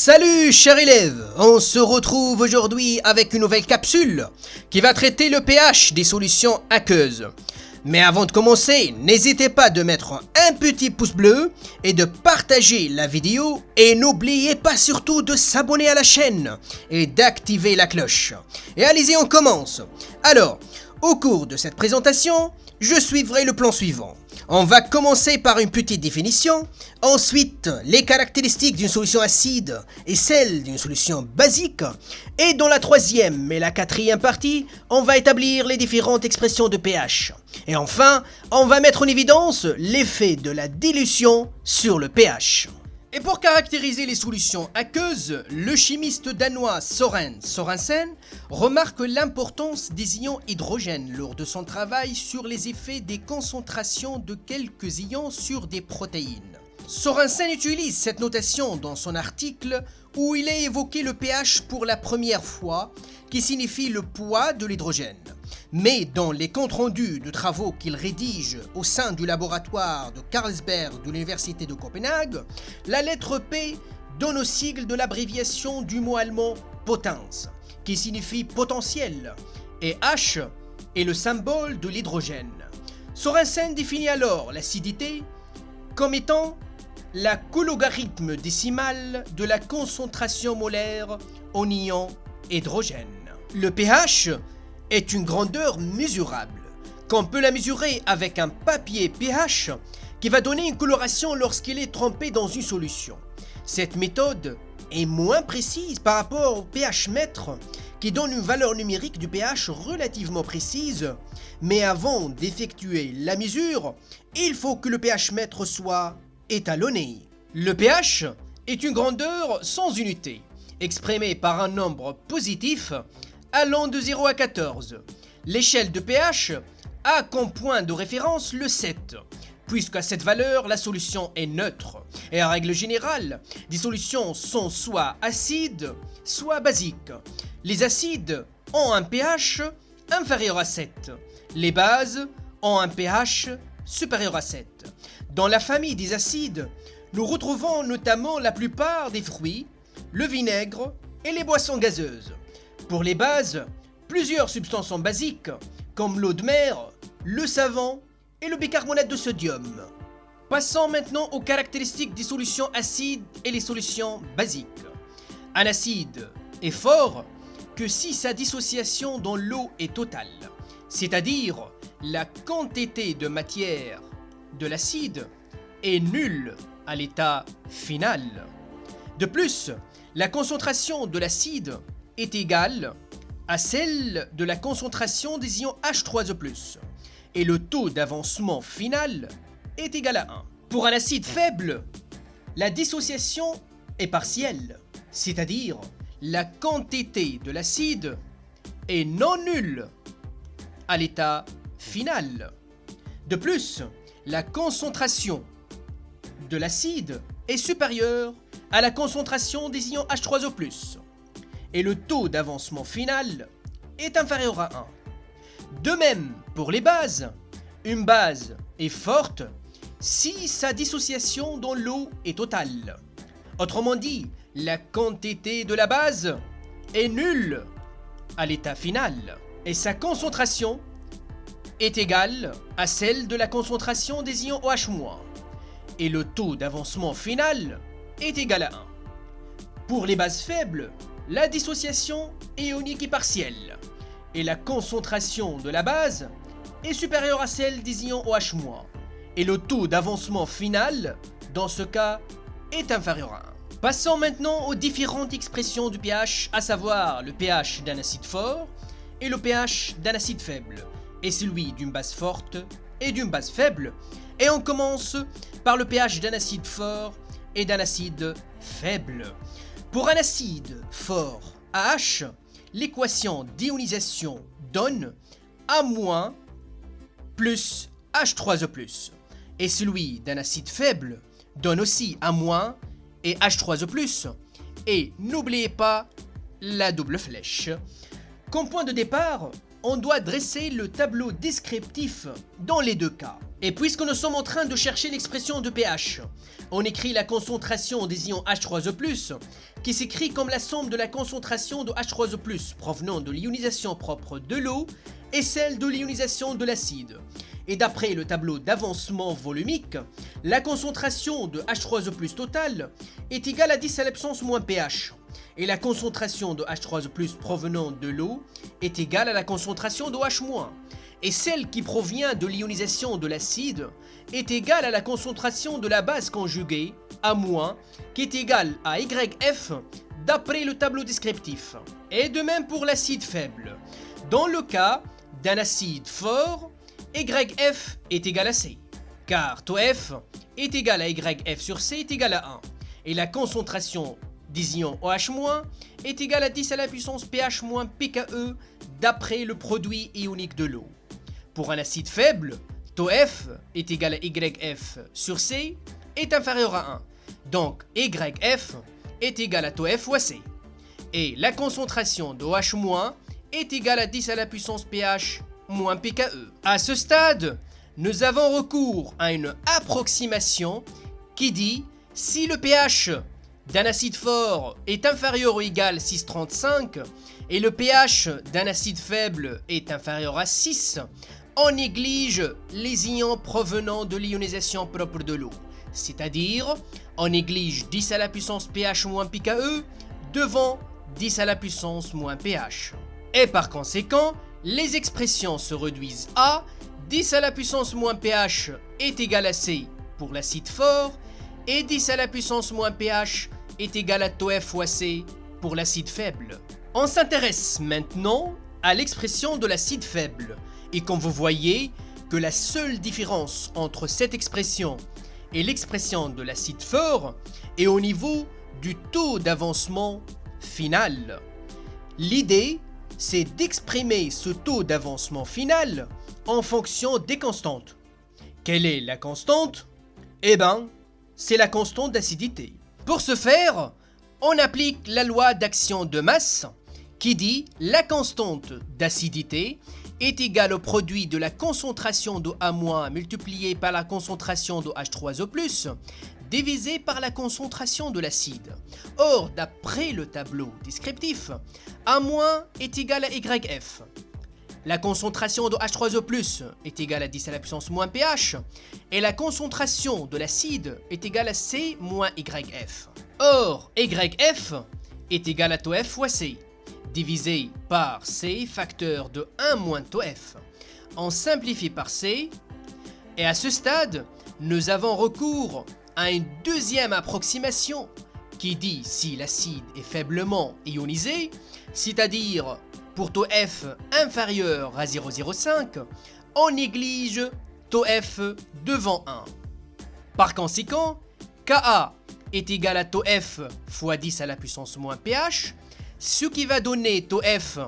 Salut chers élèves, on se retrouve aujourd'hui avec une nouvelle capsule qui va traiter le pH des solutions aqueuses. Mais avant de commencer, n'hésitez pas de mettre un petit pouce bleu et de partager la vidéo et n'oubliez pas surtout de s'abonner à la chaîne et d'activer la cloche. Et allez-y, on commence. Alors, au cours de cette présentation, je suivrai le plan suivant. On va commencer par une petite définition, ensuite les caractéristiques d'une solution acide et celles d'une solution basique, et dans la troisième et la quatrième partie, on va établir les différentes expressions de pH. Et enfin, on va mettre en évidence l'effet de la dilution sur le pH. Et pour caractériser les solutions aqueuses, le chimiste danois Søren Sørensen remarque l'importance des ions hydrogène lors de son travail sur les effets des concentrations de quelques ions sur des protéines. Sørensen utilise cette notation dans son article où il a évoqué le pH pour la première fois, qui signifie le poids de l'hydrogène. Mais dans les comptes rendus de travaux qu'il rédige au sein du laboratoire de Carlsberg de l'Université de Copenhague, la lettre P donne au sigle de l'abréviation du mot allemand potens, qui signifie potentiel, et H est le symbole de l'hydrogène. Sørensen définit alors l'acidité comme étant la cologarithme décimale de la concentration molaire en ion hydrogène. Le pH est une grandeur mesurable, qu'on peut la mesurer avec un papier pH qui va donner une coloration lorsqu'il est trempé dans une solution. Cette méthode est moins précise par rapport au pH mètre qui donne une valeur numérique du pH relativement précise, mais avant d'effectuer la mesure, il faut que le pH mètre soit étalonné. Le pH est une grandeur sans unité, exprimée par un nombre positif allant de 0 à 14. L'échelle de pH a comme point de référence le 7, puisqu'à cette valeur, la solution est neutre. Et en règle générale, des solutions sont soit acides, soit basiques. Les acides ont un pH inférieur à 7. Les bases ont un pH supérieur à 7. Dans la famille des acides, nous retrouvons notamment la plupart des fruits, le vinaigre et les boissons gazeuses. Pour les bases, plusieurs substances sont basiques, comme l'eau de mer, le savon et le bicarbonate de sodium. Passons maintenant aux caractéristiques des solutions acides et les solutions basiques. Un acide est fort que si sa dissociation dans l'eau est totale, c'est-à-dire la quantité de matière de l'acide est nulle à l'état final. De plus, la concentration de l'acide est égale à celle de la concentration des ions H3O+, et le taux d'avancement final est égal à 1. Pour un acide faible, la dissociation est partielle, c'est-à-dire la quantité de l'acide est non nulle à l'état final. De plus, la concentration de l'acide est supérieure à la concentration des ions H3O+, et le taux d'avancement final est inférieur à 1. De même, pour les bases, une base est forte si sa dissociation dans l'eau est totale. Autrement dit, la quantité de la base est nulle à l'état final, et sa concentration est égale à celle de la concentration des ions OH-, et le taux d'avancement final est égal à 1. Pour les bases faibles, la dissociation est ionique et partielle, et la concentration de la base est supérieure à celle des ions OH-, et le taux d'avancement final, dans ce cas, est inférieur à 1. Passons maintenant aux différentes expressions du pH, à savoir le pH d'un acide fort et le pH d'un acide faible, et celui d'une base forte et d'une base faible. Et on commence par le pH d'un acide fort et d'un acide faible. Pour un acide fort AH, l'équation d'ionisation donne A- plus H3O+, et celui d'un acide faible donne aussi A- et H3O+, et n'oubliez pas la double flèche. Comme point de départ, on doit dresser le tableau descriptif dans les deux cas. Et puisque nous sommes en train de chercher l'expression de pH, on écrit la concentration des ions H3O+, qui s'écrit comme la somme de la concentration de H3O+, provenant de l'ionisation propre de l'eau et celle de l'ionisation de l'acide. Et d'après le tableau d'avancement volumique, la concentration de H3O+ total est égale à 10 à la puissance moins pH. Et la concentration de H3O+ provenant de l'eau est égale à la concentration de H-. Et celle qui provient de l'ionisation de l'acide est égale à la concentration de la base conjuguée, A-, qui est égale à YF d'après le tableau descriptif. Et de même pour l'acide faible. Dans le cas d'un acide fort, YF est égal à C, car TOF est égal à YF sur C est égal à 1. Et la concentration des ions OH- est égale à 10 à la puissance pH- pKe d'après le produit ionique de l'eau. Pour un acide faible, TOF est égal à YF sur C est inférieur à 1. Donc YF est égal à TOF fois C. Et la concentration de OH- est égale à 10 à la puissance pH- pKe. À ce stade, nous avons recours à une approximation qui dit si le pH d'un acide fort est inférieur ou égal à 6,35 et le pH d'un acide faible est inférieur à 6, on néglige les ions provenant de l'ionisation propre de l'eau. C'est-à-dire, on néglige 10 à la puissance pH- pKe devant 10 à la puissance moins pH. Et par conséquent, les expressions se réduisent à 10 à la puissance moins pH est égal à C pour l'acide fort et 10 à la puissance moins pH est égal à TOF fois C pour l'acide faible. On s'intéresse maintenant à l'expression de l'acide faible et comme vous voyez que la seule différence entre cette expression et l'expression de l'acide fort est au niveau du taux d'avancement final. L'idée, c'est d'exprimer ce taux d'avancement final en fonction des constantes. Quelle est la constante? Eh bien, c'est la constante d'acidité. Pour ce faire, on applique la loi d'action de masse qui dit la constante d'acidité est égale au produit de la concentration de A- multiplié par la concentration de H3O+, divisé par la concentration de l'acide. Or, d'après le tableau descriptif, A- est égal à YF. La concentration de H3O+, est égale à 10 à la puissance moins pH, et la concentration de l'acide est égale à C moins YF. Or, YF est égal à TOF fois C, divisé par C facteur de 1 moins TOF. On simplifie par C, et à ce stade, nous avons recours à une deuxième approximation qui dit si l'acide est faiblement ionisé, c'est-à-dire pour TOF inférieur à 0,05, on néglige TOF devant 1. Par conséquent, Ka est égal à TOF fois 10 à la puissance moins pH, ce qui va donner TOF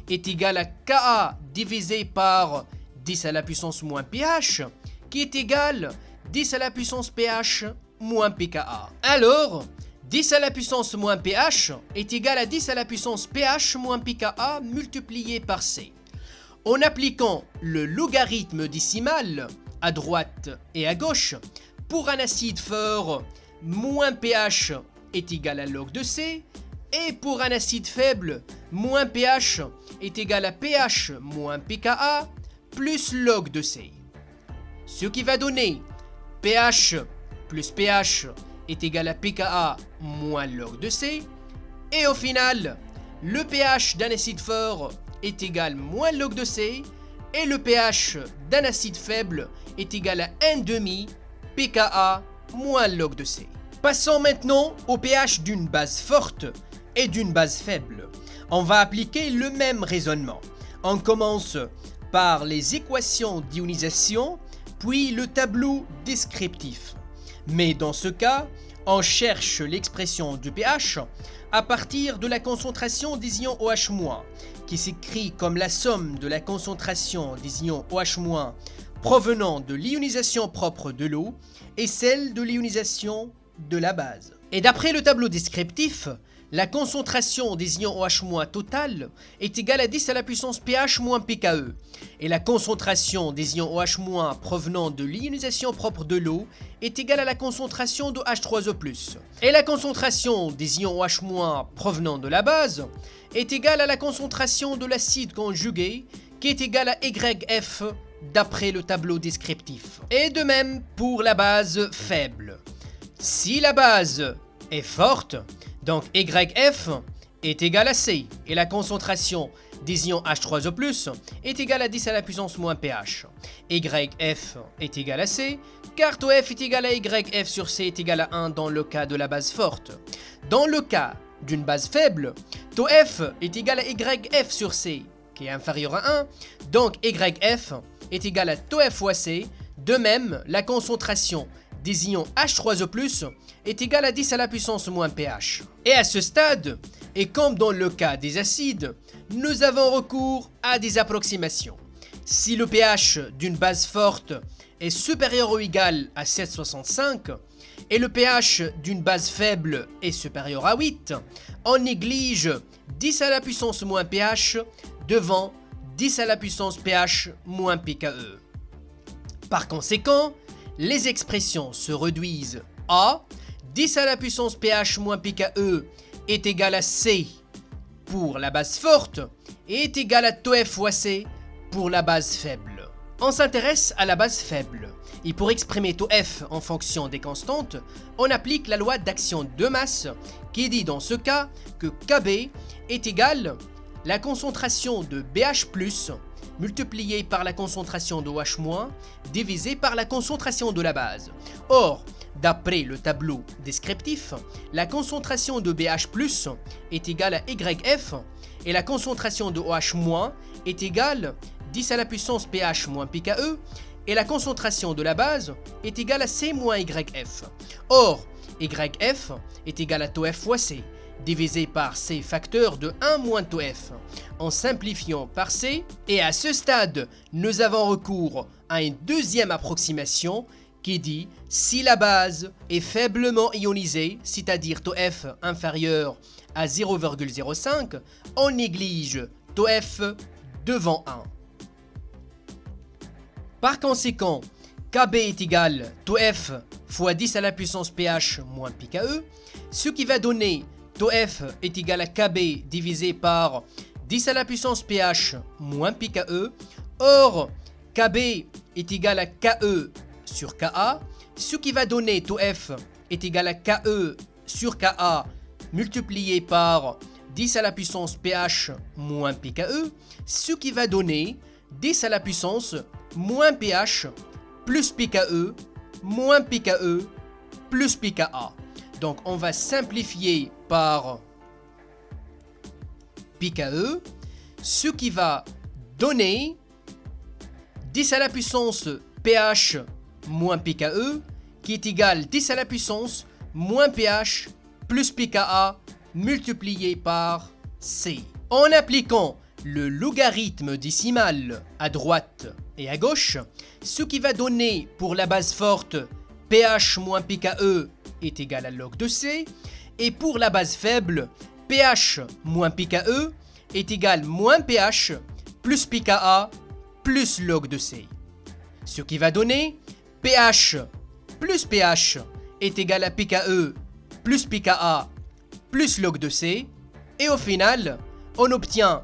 est égal à Ka divisé par 10 à la puissance moins pH, qui est égal à 10 à la puissance pH moins pKa. Alors, 10 à la puissance moins pH est égal à 10 à la puissance pH moins pKa multiplié par C. En appliquant le logarithme décimal à droite et à gauche, pour un acide fort, moins pH est égal à log de C, et pour un acide faible, moins pH est égal à pH moins pKa plus log de C. Ce qui va donner pH plus pH est égal à pKa moins log de C, et au final, le pH d'un acide fort est égal à moins log de C, et le pH d'un acide faible est égal à 1,5 pKa moins log de C. Passons maintenant au pH d'une base forte et d'une base faible. On va appliquer le même raisonnement. On commence par les équations d'ionisation, puis le tableau descriptif. Mais dans ce cas, on cherche l'expression du pH à partir de la concentration des ions OH-, qui s'écrit comme la somme de la concentration des ions OH- provenant de l'ionisation propre de l'eau et celle de l'ionisation de la base. Et d'après le tableau descriptif, la concentration des ions OH- totale est égale à 10 à la puissance pH moins pKe, et la concentration des ions OH- provenant de l'ionisation propre de l'eau est égale à la concentration de H3O+, et la concentration des ions OH- provenant de la base est égale à la concentration de l'acide conjugué, qui est égale à YF d'après le tableau descriptif. Et de même pour la base faible. Si la base est forte, donc YF est égal à C, et la concentration des ions H3O+, est égale à 10 à la puissance moins pH. YF est égal à C, car taux F est égal à YF sur C est égal à 1 dans le cas de la base forte. Dans le cas d'une base faible, taux F est égal à YF sur C, qui est inférieur à 1, donc YF est égal à taux F fois C. De même, la concentration des ions H3O+, est égale à 10 à la puissance moins pH. Et à ce stade, et comme dans le cas des acides, nous avons recours à des approximations. Si le pH d'une base forte est supérieur ou égal à 7,65 et le pH d'une base faible est supérieur à 8, on néglige 10 à la puissance moins pH devant 10 à la puissance pH moins pKe. Par conséquent, les expressions se réduisent à 10 à la puissance pH moins pKe est égal à C pour la base forte et est égal à taux F fois C pour la base faible. On s'intéresse à la base faible et pour exprimer taux F en fonction des constantes, on applique la loi d'action de masse qui dit dans ce cas que Kb est égal à la concentration de BH+, multiplié par la concentration de OH- divisé par la concentration de la base. Or, d'après le tableau descriptif, la concentration de BH+ est égale à YF et la concentration de OH- est égale à 10 à la puissance pH moins pKe et la concentration de la base est égale à C moins YF. Or, YF est égal à taux F fois C, divisé par C facteur de 1 moins taux F, en simplifiant par C, et à ce stade, nous avons recours à une deuxième approximation qui dit si la base est faiblement ionisée, c'est-à-dire taux F inférieur à 0,05, on néglige taux F devant 1. Par conséquent, Kb est égal à taux F fois 10 à la puissance pH moins pKe, ce qui va donner taux F est égal à Kb divisé par 10 à la puissance pH moins pKe. Or, Kb est égal à Ke sur Ka, ce qui va donner taux F est égal à Ke sur Ka multiplié par 10 à la puissance pH moins pKe, ce qui va donner 10 à la puissance moins pH plus pKe moins pKe plus pKa. Donc on va simplifier par pKe, ce qui va donner 10 à la puissance pH moins pKe, qui est égal à 10 à la puissance moins pH plus pKa multiplié par C. En appliquant le logarithme décimal à droite et à gauche, ce qui va donner pour la base forte pH moins pKe est égal à log de C, et pour la base faible, pH moins pKe est égal à moins pH plus pKa plus log de C. Ce qui va donner pH plus pH est égal à pKe plus pKa plus log de C, et au final, on obtient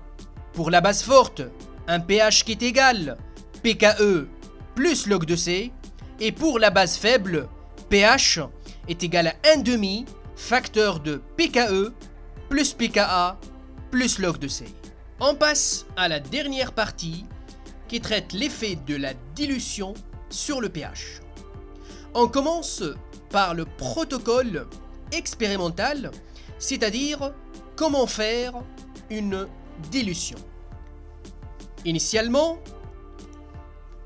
pour la base forte un pH qui est égal à pKe plus log de C, et pour la base faible, pH est égal à 1,5 facteur de pKe plus pKa plus log de C. On passe à la dernière partie qui traite l'effet de la dilution sur le pH. On commence par le protocole expérimental, c'est-à-dire comment faire une dilution. Initialement,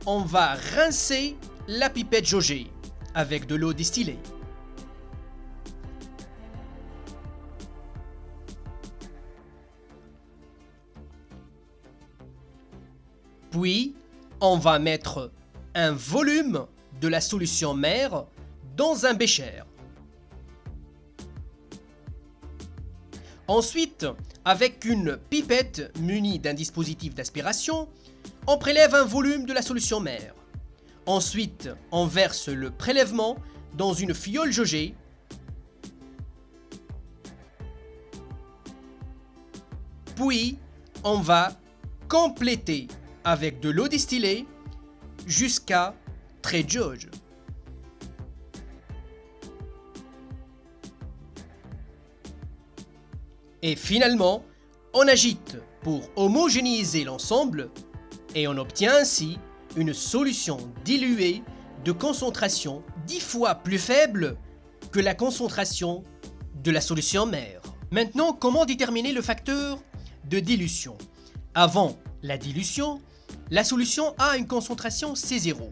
on va rincer la pipette jaugée avec de l'eau distillée. Puis, on va mettre un volume de la solution mère dans un bécher. Ensuite, avec une pipette munie d'un dispositif d'aspiration, on prélève un volume de la solution mère. Ensuite, on verse le prélèvement dans une fiole jaugée. Puis, on va compléter avec de l'eau distillée jusqu'à trait de jauge. Et finalement, on agite pour homogénéiser l'ensemble et on obtient ainsi une solution diluée de concentration 10 fois plus faible que la concentration de la solution mère. Maintenant, comment déterminer le facteur de dilution? Avant la dilution, la solution a une concentration C0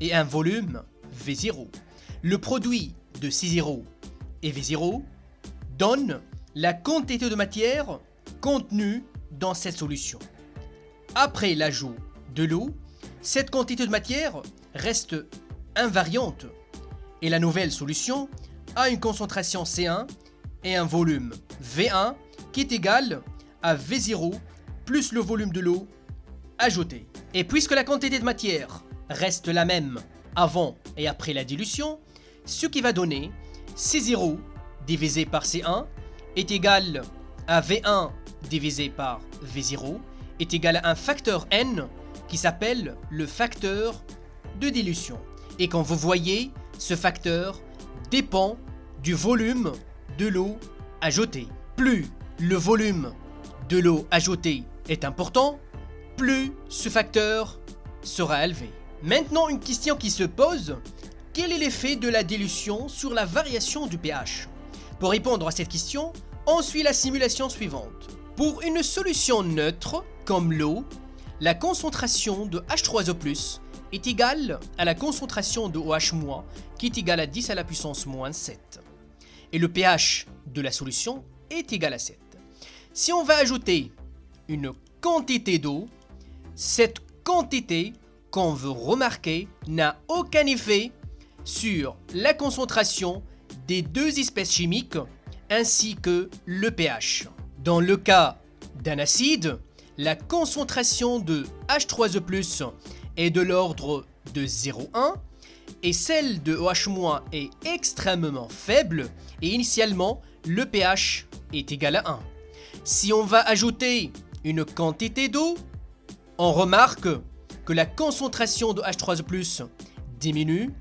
et un volume V0. Le produit de C0 et V0 donne la quantité de matière contenue dans cette solution. Après l'ajout de l'eau, cette quantité de matière reste invariante et la nouvelle solution a une concentration C1 et un volume V1 qui est égal à V0 plus le volume de l'eau ajouté. Et puisque la quantité de matière reste la même avant et après la dilution, ce qui va donner C0 divisé par C1 est égal à V1 divisé par V0 est égal à un facteur N qui s'appelle le facteur de dilution. Et quand vous voyez, ce facteur dépend du volume de l'eau ajoutée. Plus le volume de l'eau ajoutée est important, plus ce facteur sera élevé. Maintenant, une question qui se pose, quel est l'effet de la dilution sur la variation du pH? Pour répondre à cette question, on suit la simulation suivante. Pour une solution neutre, comme l'eau, la concentration de H3O+, est égale à la concentration de OH- qui est égale à 10 à la puissance moins 7. Et le pH de la solution est égal à 7. Si on va ajouter une quantité d'eau, cette quantité qu'on veut remarquer n'a aucun effet sur la concentration des deux espèces chimiques ainsi que le pH. Dans le cas d'un acide, la concentration de H3O+ est de l'ordre de 0,1 et celle de OH- est extrêmement faible et initialement le pH est égal à 1. Si on va ajouter une quantité d'eau, on remarque que la concentration de H3O+ diminue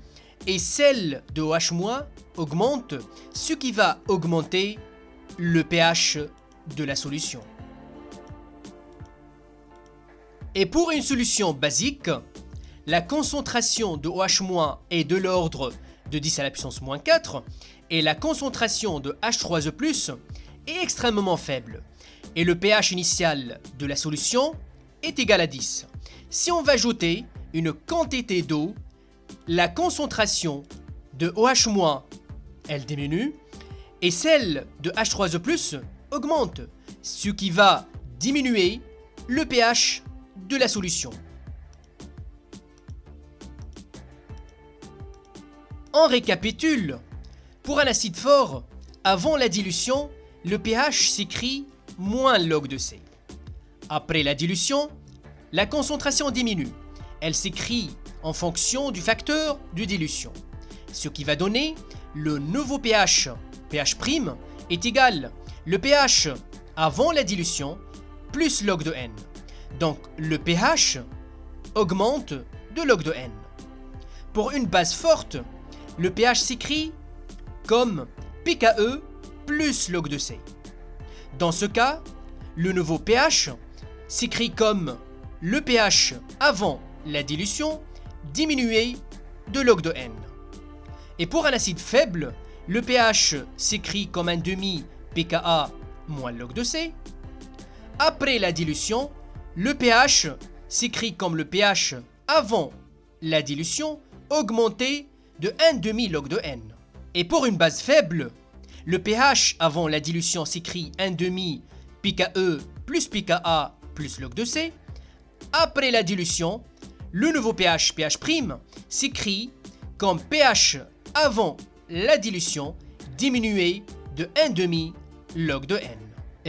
et celle de OH- augmente, ce qui va augmenter le pH de la solution. Et pour une solution basique, la concentration de OH- est de l'ordre de 10 à la puissance moins 4 et la concentration de H3O+ est extrêmement faible et le pH initial de la solution est égal à 10. Si on va ajouter une quantité d'eau, la concentration de OH- elle diminue et celle de H3O+ augmente, ce qui va diminuer le pH de la solution. On récapitule. Pour un acide fort, avant la dilution, le pH s'écrit moins log de C. Après la dilution, la concentration diminue. Elle s'écrit en fonction du facteur de dilution. Ce qui va donner le nouveau pH, pH' est égal le pH avant la dilution plus log de N. Donc le pH augmente de log de N. Pour une base forte, le pH s'écrit comme pKe plus log de C. Dans ce cas, le nouveau pH s'écrit comme le pH avant la dilution diminué de log de N. Et pour un acide faible, le pH s'écrit comme un demi pKa moins log de C. Après la dilution, le pH s'écrit comme le pH avant la dilution augmenté de 1,5 log de N. Et pour une base faible, le pH avant la dilution s'écrit 1,5 pKe plus pKa plus log de C. Après la dilution, le nouveau pH, pH' s'écrit comme pH avant la dilution diminué de 1,5 log de N.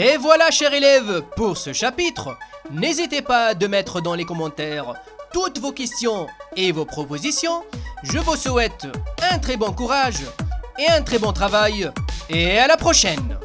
Et voilà, chers élèves, pour ce chapitre. N'hésitez pas de mettre dans les commentaires toutes vos questions et vos propositions. Je vous souhaite un très bon courage et un très bon travail. Et à la prochaine!